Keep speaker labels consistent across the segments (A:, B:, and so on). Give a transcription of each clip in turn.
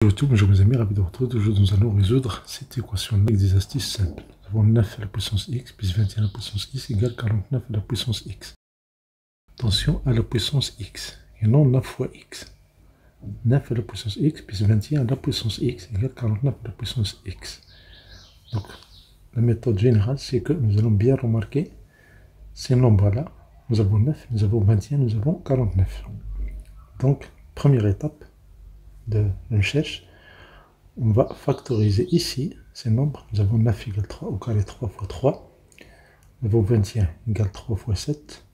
A: YouTube, bonjour mes amis, ravi de vous retrouver. Aujourd'hui, nous allons résoudre cette équation avec des astuces simples. Nous avons 9 à la puissance x plus 21 à la puissance x égale 49 à la puissance x. Attention à la puissance x, et non 9 fois x. 9 à la puissance x plus 21 à la puissance x égale 49 à la puissance x. Donc, la méthode générale, c'est que nous allons bien remarquer ces nombres-là. Nous avons 9, nous avons 21, nous avons 49. Donc, première étape de recherche, on va factoriser ici ces nombres. Nous avons 9 égale 3 au carré 3 fois 3. Nous avons 21 égale 3 fois 7.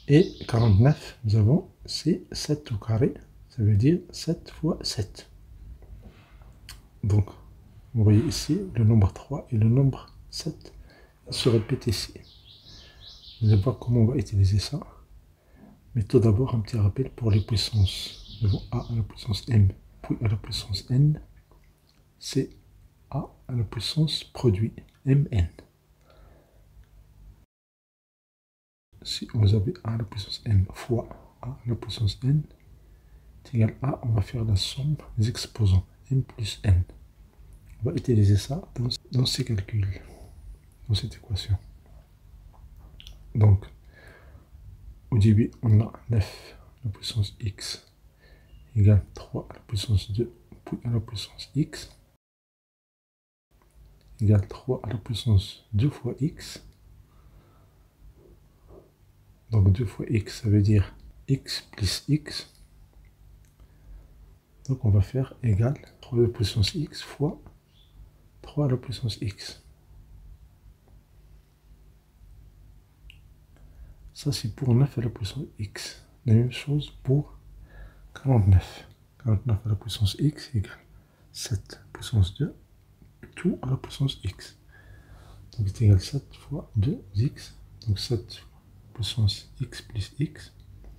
A: Et 49, nous avons c'est 7 au carré. Ça veut dire 7 fois 7. Donc, vous voyez ici, le nombre 3 et le nombre 7 se répètent ici. Vous allez voir comment on va utiliser ça. Mais tout d'abord, un petit rappel pour les puissances. Nous avons a à la puissance m, puis à la puissance n. C'est a à la puissance produit, mn. Si vous avez a à la puissance m fois a à la puissance n, est égal à, on va faire la somme des exposants, m plus n. On va utiliser ça dans ces calculs, dans cette équation. Donc, au début, on a 9 à la puissance x égale 3 à la puissance 2, puis à la puissance x égale 3 à la puissance 2 fois x. Donc 2 fois x, ça veut dire x plus x. Donc on va faire égal 3 à la puissance x fois 3 à la puissance x. Ça c'est pour 9 à la puissance x. La même chose pour 49. 49 à la puissance x égale 7 à la puissance 2, tout à la puissance x. Donc c'est égal 7 fois 2x. Donc 7 fois puissance x plus x.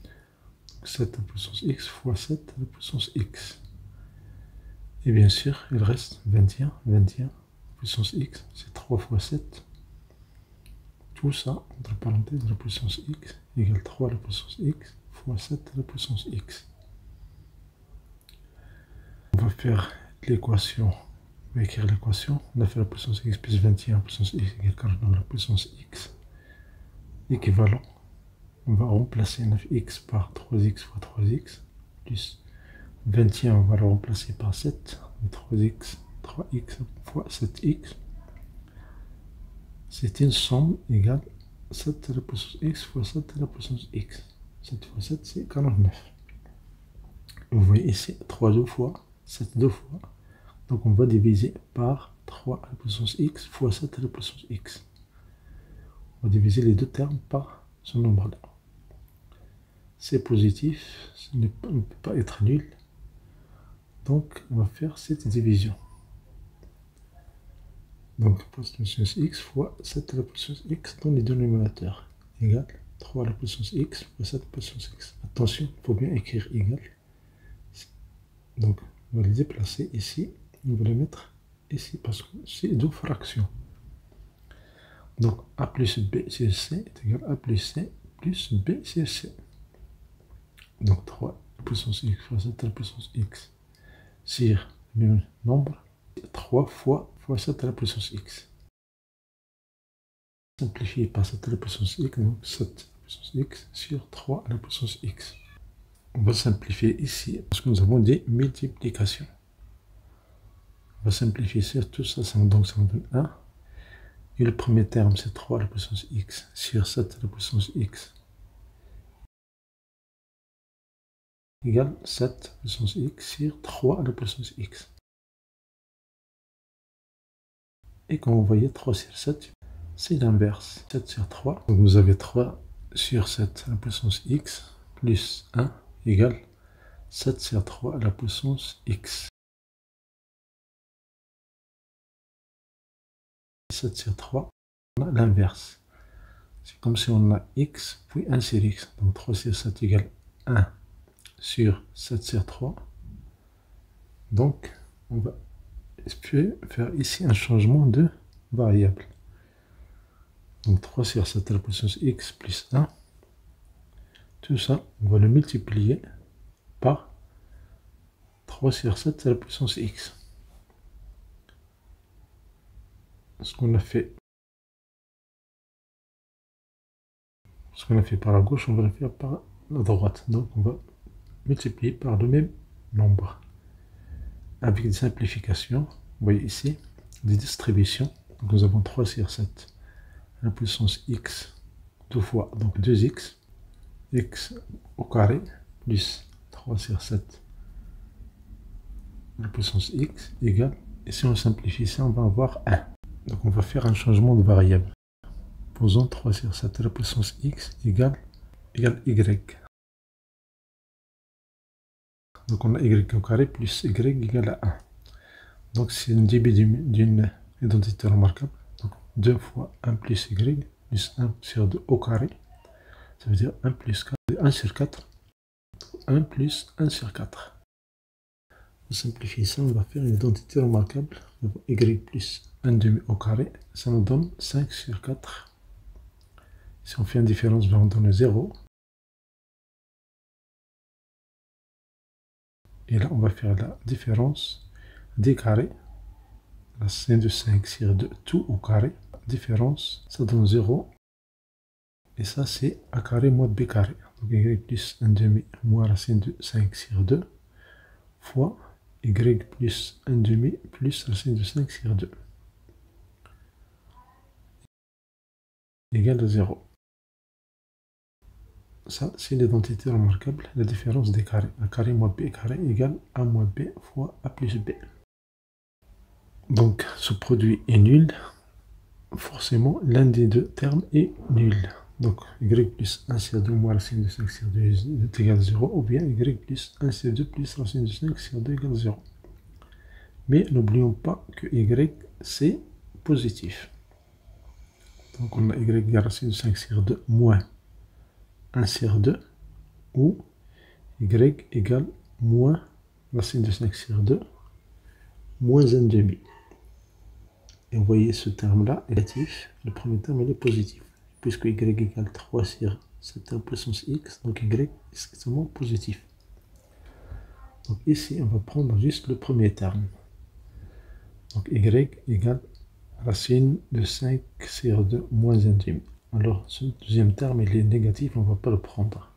A: Donc 7 à la puissance x fois 7 à la puissance x. Et bien sûr, il reste 21. 21 puissance x, c'est 3 fois 7. Tout ça, entre parenthèses, la puissance x égale 3 à la puissance x fois 7 à la puissance x. On va faire l'équation, on va écrire l'équation. On a fait la puissance x plus 21 à la puissance x égale 49 à la puissance x. Équivalent. On va remplacer 9x par 3x fois 3x, plus 21, on va le remplacer par 7, 3x fois 7x. C'est une somme égale 7 à la puissance x fois 7 à la puissance x. 7 fois 7, c'est 49. Vous voyez ici, 3 deux fois, 7 deux fois. Donc on va diviser par 3 à la puissance x fois 7 à la puissance x. On va diviser les deux termes par ce nombre-là. C'est positif, ça ne peut pas être nul. Donc on va faire cette division. Donc puissance x fois 7 à la puissance x dans les dénominateurs égale 3 à la puissance x fois 7 à la puissance x. Attention, il faut bien écrire égal. Donc on va les déplacer ici, on va les mettre ici parce que c'est deux fractions. Donc a plus b sur c est égal à plus c plus b sur c. Donc 3 à la puissance x fois 7 à la puissance x sur le même nombre, 3 fois 7 à la puissance x. Simplifié par 7 à la puissance x, donc 7 à la puissance x sur 3 à la puissance x. On va simplifier ici parce que nous avons des multiplications. On va simplifier sur tout ça, donc ça nous donne 1. Et le premier terme, c'est 3 à la puissance x sur 7 à la puissance x égale 7 à la puissance x sur 3 à la puissance x. Et comme vous voyez, 3 sur 7, c'est l'inverse. 7 sur 3. Donc vous avez 3 sur 7 à la puissance x plus 1 égale 7 sur 3 à la puissance x. 7 sur 3, on a l'inverse. C'est comme si on a x puis 1 sur x. Donc 3 sur 7 égale 1 sur 7 sur 3. Donc on va faire ici un changement de variable. Donc 3 sur 7 à la puissance x plus 1. Tout ça, on va le multiplier par 3 sur 7 à la puissance x. Ce qu'on a fait par la gauche, on va le faire par la droite. Donc on va multiplier par le même nombre. Avec des simplifications, vous voyez ici, des distributions. Donc nous avons 3 sur 7 à la puissance x, 2 fois, donc 2x, x au carré, plus 3 sur 7 à la puissance x, égale, et si on simplifie ça, on va avoir 1. Donc on va faire un changement de variable. Posons 3 sur 7 à la puissance x égale y. Donc on a y au carré plus y égale à 1. Donc c'est un début d'une identité remarquable. Donc 2 fois 1 plus y plus 1 sur 2 au carré. Ça veut dire 1 plus 4, 1 sur 4. 1 plus 1 sur 4. On simplifie ça, on va faire une identité remarquable. Y plus 1 demi au carré, ça nous donne 5 sur 4. Si on fait une différence, on va donner 0. Et là, on va faire la différence des carrés. Racine de 5 sur 2, tout au carré. Différence, ça donne 0. Et ça, c'est a carré moins b carré. Donc y plus 1 demi moins racine de 5 sur 2 fois y plus 1 demi plus racine de 5 sur 2 égale à 0. Ça, c'est l'identité remarquable, la différence des carrés. A carré moins b carré égale a moins b fois a plus b. Donc, ce produit est nul. Forcément, l'un des deux termes est nul. Donc, y plus 1 sur 2 moins racine de 5 sur 2 est égal à 0, ou bien y plus 1 sur 2 plus racine de 5 sur 2 égale à 0. Mais n'oublions pas que y, c'est positif. Donc, on a y égale racine de 5 sur 2 moins 1 sur 2, ou y égale moins racine de 5 sur 2, moins 1 demi. Et vous voyez ce terme-là est négatif, le premier terme il est positif, puisque y égale 3 sur 7 à la puissance x, donc y est strictement positif. Donc ici, on va prendre juste le premier terme. Donc y égale racine de 5 sur 2 moins 1 demi. Alors ce deuxième terme il est négatif, on ne va pas le prendre.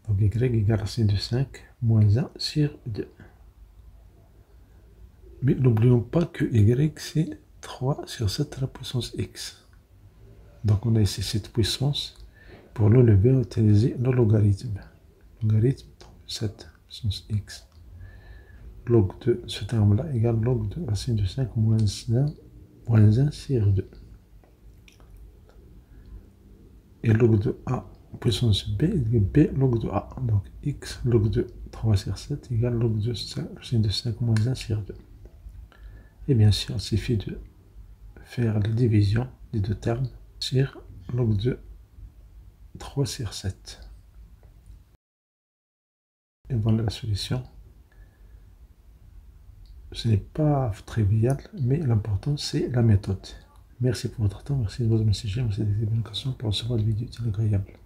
A: Donc y égale racine de 5 moins 1 sur 2. Mais n'oublions pas que y c'est 3 sur 7 à la puissance x. Donc on a ici cette puissance. Pour le lever, on va utiliser le logarithme. Logarithme de 7 puissance x. Log de ce terme-là égale log de racine de 5 moins 1 sur 2. Et log de a puissance b égale b log de a. Donc x log de 3 sur 7 égale log de racine de 5 moins 1 sur 2. Et bien sûr, il suffit de faire la division des deux termes sur log de 3 sur 7. Et voilà la solution. Ce n'est pas trivial, mais l'important c'est la méthode. Merci pour votre temps, merci de votre message, merci des communications pour recevoir des vidéos agréables.